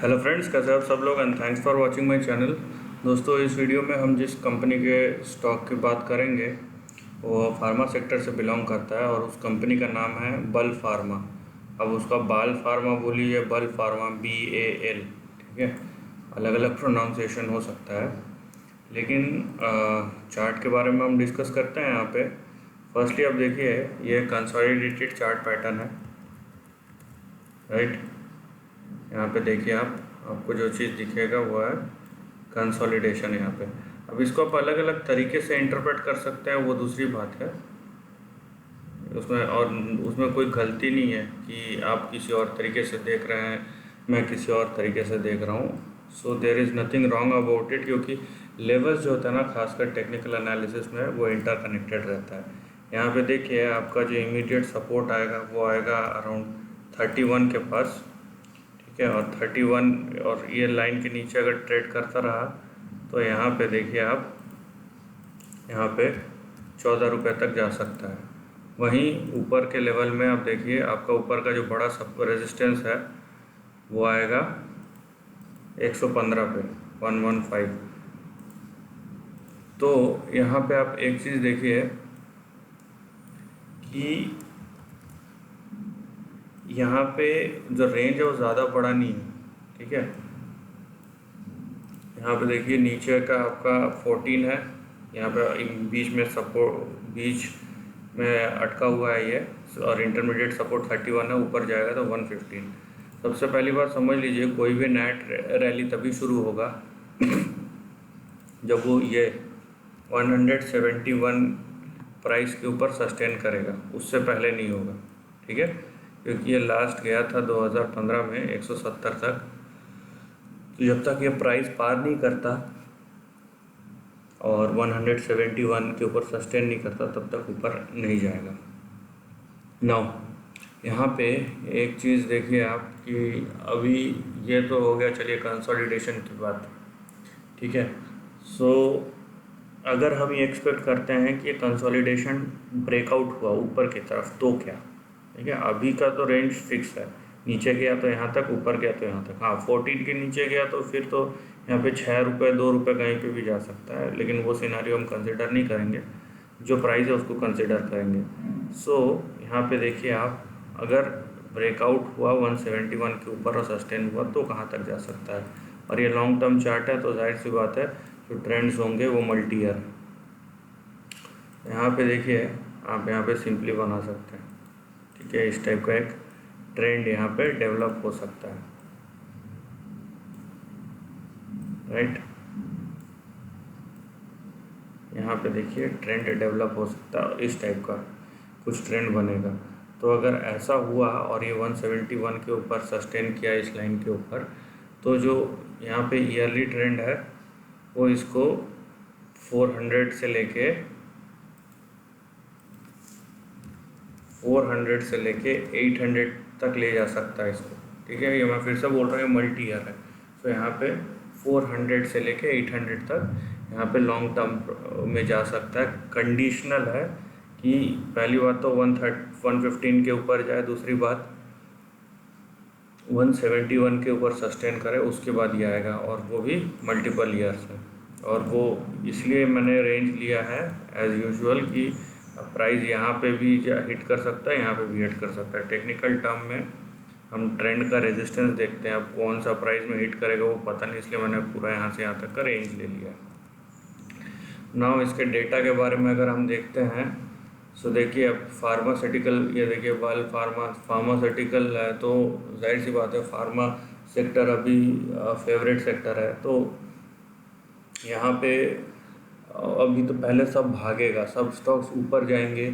Hello friends, कैसे आप सब लोग and thanks for watching my channel. दोस्तों, इस वीडियो में हम जिस कंपनी के स्टॉक की बात करेंगे वो फार्मा सेक्टर से बिलोंग करता है और उस कंपनी का नाम है बल फार्मा। अब उसका बाल फार्मा बोलिए, बल फार्मा, BAL, ठीक है। अलग अलग प्रोनाउंसिएशन हो सकता है, लेकिन चार्ट के बारे में हम डिस्कस करते हैं यहाँ पे। फर्स्टली आप देखिए, ये कंसोलिडेटेड चार्ट पैटर्न है, राइट। यहाँ पे देखिए, आपको जो चीज़ दिखेगा वो है कंसोलिडेशन यहाँ पे। अब इसको आप अलग अलग तरीके से इंटरप्रेट कर सकते हैं, वो दूसरी बात है उसमें कोई गलती नहीं है कि आप किसी और तरीके से देख रहे हैं, मैं किसी और तरीके से देख रहा हूँ। So there is nothing wrong about it, क्योंकि लेवल्स जो होता है ना, खासकर टेक्निकल एनालिसिस में, वो इंटरकनेक्टेड रहता है। यहाँ पे देखिए, आपका जो इमीडिएट सपोर्ट आएगा वो आएगा अराउंड 31 के पास, ठीक है। और 31 और ये लाइन के नीचे अगर ट्रेड करता रहा तो यहाँ पे देखिए आप, यहाँ पे 14 रुपये तक जा सकता है। वहीं ऊपर के लेवल में आप देखिए, आपका ऊपर का जो बड़ा सब रेजिस्टेंस है वो आएगा 115 पे, 115। तो यहाँ पे आप एक चीज़ देखिए कि यहाँ पे जो रेंज है वो ज़्यादा बड़ा नहीं है, ठीक है। यहाँ पे देखिए, नीचे का आपका 14 है, यहाँ पे बीच में सपोर्ट, बीच में अटका हुआ है ये, और इंटरमीडिएट सपोर्ट 31 है, ऊपर जाएगा तो 115। सबसे पहली बात समझ लीजिए, कोई भी नेट रैली तभी शुरू होगा जब वो ये 171 प्राइस के ऊपर सस्टेन करेगा, उससे पहले नहीं होगा, ठीक है। क्योंकि ये लास्ट गया था 2015 में 170 तक, तो जब तक ये प्राइस पार नहीं करता और 171 के ऊपर सस्टेन नहीं करता तब तक ऊपर नहीं जाएगा। नाउ यहाँ पे एक चीज़ देखिए आप कि अभी ये तो हो गया, चलिए कंसोलिडेशन की बात, ठीक है। सो अगर हम ये एक्सपेक्ट करते हैं कि कंसोलिडेशन ब्रेकआउट हुआ ऊपर की तरफ तो क्या, ठीक है। अभी का तो रेंज फिक्स है, नीचे गया तो यहाँ तक, ऊपर गया तो यहाँ तक। हाँ, 14 के नीचे गया तो फिर तो यहाँ पे 6 रुपये, 2 रुपये कहीं पे भी जा सकता है, लेकिन वो सिनारियो हम कंसिडर नहीं करेंगे, जो प्राइस है उसको कंसिडर करेंगे। सो यहाँ पे देखिए आप, अगर ब्रेकआउट हुआ 171 के ऊपर और सस्टेन हुआ तो कहाँ तक जा सकता है। और ये लॉन्ग टर्म चार्ट है, तो जाहिर सी बात है जो ट्रेंड्स होंगे वो मल्टी ईयर। यहाँ पे देखिए, आप यहाँ पे सिंपली बना सकते हैं, ठीक है। इस टाइप का एक ट्रेंड यहाँ पे डेवलप हो सकता है, राइट। यहाँ पे देखिए ट्रेंड डेवलप हो सकता है, इस टाइप का कुछ ट्रेंड बनेगा। तो अगर ऐसा हुआ और ये 171 के ऊपर सस्टेन किया इस लाइन के ऊपर, तो जो यहाँ पे ईयरली ट्रेंड है वो इसको 400 से लेके 800 तक ले जा सकता है इसको, ठीक है। ये मैं फिर से बोल रहा हूँ, मल्टी ईयर है। तो यहाँ पे 400 से लेके 800 तक यहाँ पे लॉन्ग टर्म में जा सकता है। कंडीशनल है कि पहली बात तो 115 के ऊपर जाए, दूसरी बात 171 के ऊपर सस्टेन करे, उसके बाद ये आएगा, और वो भी मल्टीपल ईयर्स है। और वो इसलिए मैंने रेंज लिया है एज़ यूजुअल कि प्राइस यहाँ पे भी हिट कर सकता है, यहाँ पे भी हिट कर सकता है। टेक्निकल टर्म में हम ट्रेंड का रेजिस्टेंस देखते हैं, अब कौन सा प्राइस में हिट करेगा वो पता नहीं, इसलिए मैंने पूरा यहाँ से यहाँ तक का रेंज ले लिया। नाउ इसके डेटा के बारे में अगर हम देखते हैं, सो देखिए, अब फार्मास्यूटिकल, ये देखिए बाल फार्मास्यूटिकल है, तो जाहिर सी बात है फार्मा सेक्टर अभी फेवरेट सेक्टर है। तो यहाँ पे अभी तो पहले सब भागेगा, सब स्टॉक्स ऊपर जाएंगे,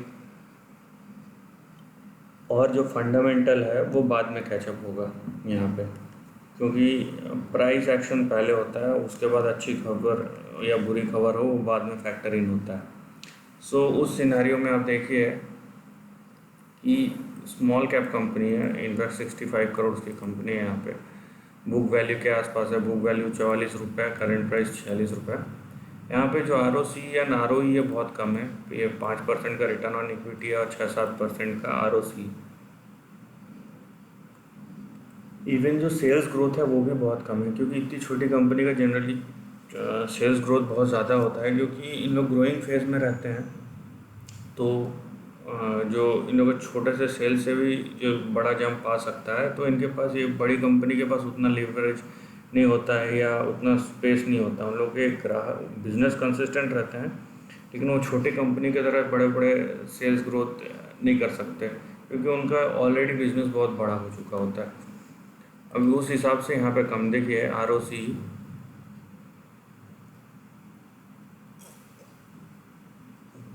और जो फंडामेंटल है वो बाद में कैचअप होगा यहाँ पे, क्योंकि प्राइस एक्शन पहले होता है, उसके बाद अच्छी खबर या बुरी खबर हो वो बाद में फैक्टर इन होता है। सो उस सिनारियो में आप देखिए कि स्मॉल कैप कंपनी है, इनफैक्ट 65 करोड़ की कंपनी है। यहाँ पे बुक वैल्यू के आसपास है, बुक वैल्यू 44 रुपये, करेंट प्राइस 46 रुपये। यहाँ पे जो ROC या ROE है बहुत कम है, ये 5% का रिटर्न ऑन इक्विटी है और 6-7% का ROC। इवन जो सेल्स ग्रोथ है वो भी बहुत कम है, क्योंकि इतनी छोटी कंपनी का जनरली सेल्स ग्रोथ बहुत ज़्यादा होता है, क्योंकि इन लोग ग्रोइंग फेज में रहते हैं। तो जो इन लोगों को छोटे से सेल से भी जो बड़ा जंप आ सकता है, तो इनके पास, ये बड़ी कंपनी के पास उतना लीवरेज नहीं होता है या उतना स्पेस नहीं होता। उन लोग के ग्राहक बिजनेस कंसिस्टेंट रहते हैं, लेकिन वो छोटी कंपनी की तरह बड़े बड़े सेल्स ग्रोथ नहीं कर सकते, क्योंकि उनका ऑलरेडी बिजनेस बहुत बड़ा हो चुका होता है। अब उस हिसाब से यहाँ पे कम देखिए ROC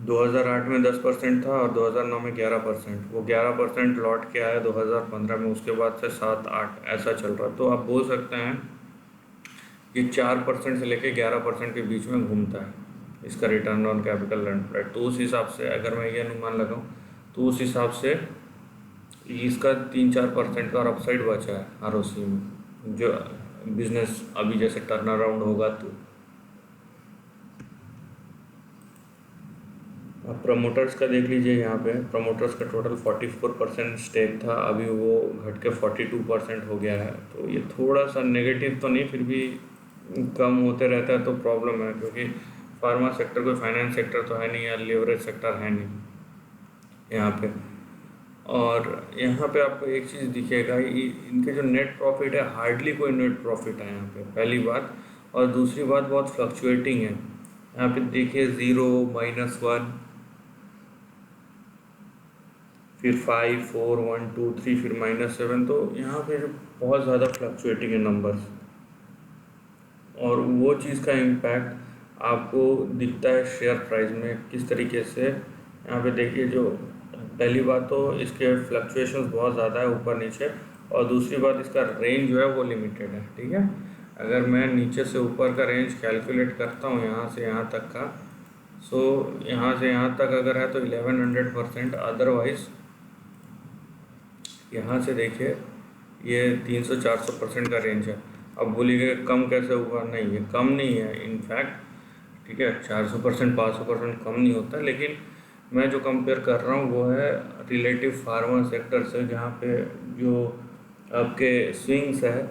2008 में 10% था और 2009 में 11%। वो 11% लौट के आया 2015 में, उसके बाद से 7-8 ऐसा चल रहा। तो आप बोल सकते हैं ये 4% से लेके 11% के बीच में घूमता है इसका रिटर्न ऑन कैपिटल एम्प्लॉयड। तो उस हिसाब से अगर मैं ये अनुमान लगाऊं, तो उस हिसाब से इसका 3-4% का और अपसाइड बचा है ROC में, जो बिजनेस अभी जैसे टर्न अराउंड होगा। तो अब प्रमोटर्स का देख लीजिए, यहाँ पे प्रमोटर्स का टोटल 44% स्टेक था, अभी वो घट के 42% हो गया है। तो ये थोड़ा सा नेगेटिव तो नहीं, फिर भी कम होते रहता है तो प्रॉब्लम है, क्योंकि फार्मा सेक्टर कोई फाइनेंस सेक्टर तो है नहीं या लिवरेज सेक्टर है नहीं यहाँ पे। और यहाँ पे आपको एक चीज़ दिखेगा, इनके जो नेट प्रॉफिट है, हार्डली कोई नेट प्रॉफिट है यहाँ पे, पहली बात। और दूसरी बात, बहुत फ्लक्चुएटिंग है। यहाँ पे देखिए 0, -1, फिर 5, 4, 1, 2, 3, फिर -7। तो यहाँ पे बहुत ज़्यादा फ्लक्चुएटिंग है नंबर्स, और वो चीज़ का इम्पैक्ट आपको दिखता है शेयर प्राइस में किस तरीके से। यहाँ पे देखिए, जो पहली बात तो इसके फ्लक्चुएशंस बहुत ज़्यादा है ऊपर नीचे, और दूसरी बात इसका रेंज जो है वो लिमिटेड है, ठीक है। अगर मैं नीचे से ऊपर का रेंज कैलकुलेट करता हूँ यहाँ से यहाँ तक का, सो यहाँ से यहाँ तक अगर है तो 1100%, अदरवाइज यहाँ से देखिए ये 300-400% का रेंज है। अब बोलिए कम कैसे हुआ, नहीं ये कम नहीं है इनफैक्ट, ठीक है। 400%, 500% कम नहीं होता, लेकिन मैं जो कंपेयर कर रहा हूँ वो है रिलेटिव फार्मा सेक्टर से, जहाँ पे जो आपके स्विंग्स है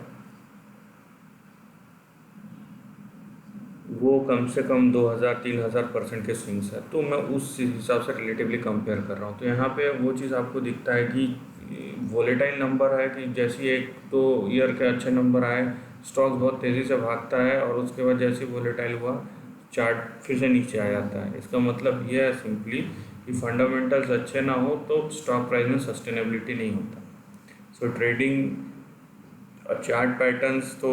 वो कम से कम 2000-3000% के स्विंग्स है। तो मैं उस हिसाब से रिलेटिवली कंपेयर कर रहा हूँ। तो यहाँ पे वो चीज़ आपको दिखता है कि वोलेटाइल नंबर है, कि जैसे एक तो ईयर के अच्छे नंबर आए, स्टॉक बहुत तेज़ी से भागता है, और उसके बाद जैसे वोलेटाइल हुआ चार्ट फिर से नीचे आ जाता है। इसका मतलब ये है सिंपली कि फंडामेंटल्स अच्छे ना हो तो स्टॉक प्राइस में सस्टेनेबिलिटी नहीं होता। सो ट्रेडिंग चार्ट पैटर्न्स तो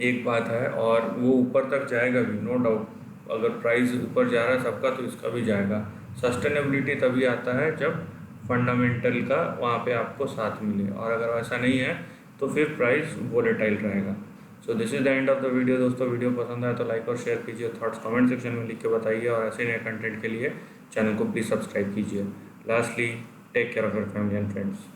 एक बात है, और वो ऊपर तक जाएगा भी, नो डाउट। अगर प्राइस ऊपर जा रहा है सबका, तो इसका भी जाएगा। सस्टेनेबिलिटी तभी आता है जब फंडामेंटल का वहाँ पे आपको साथ मिले, और अगर ऐसा नहीं है तो फिर प्राइस वोलेटाइल रहेगा। So this is the end of the video दोस्तों। वीडियो पसंद आया तो लाइक और शेयर कीजिए, थॉट्स कमेंट सेक्शन में लिख के बताइए, और ऐसे नए कंटेंट के लिए चैनल को प्लीज़ सब्सक्राइब कीजिए। Lastly, take care of your family and friends.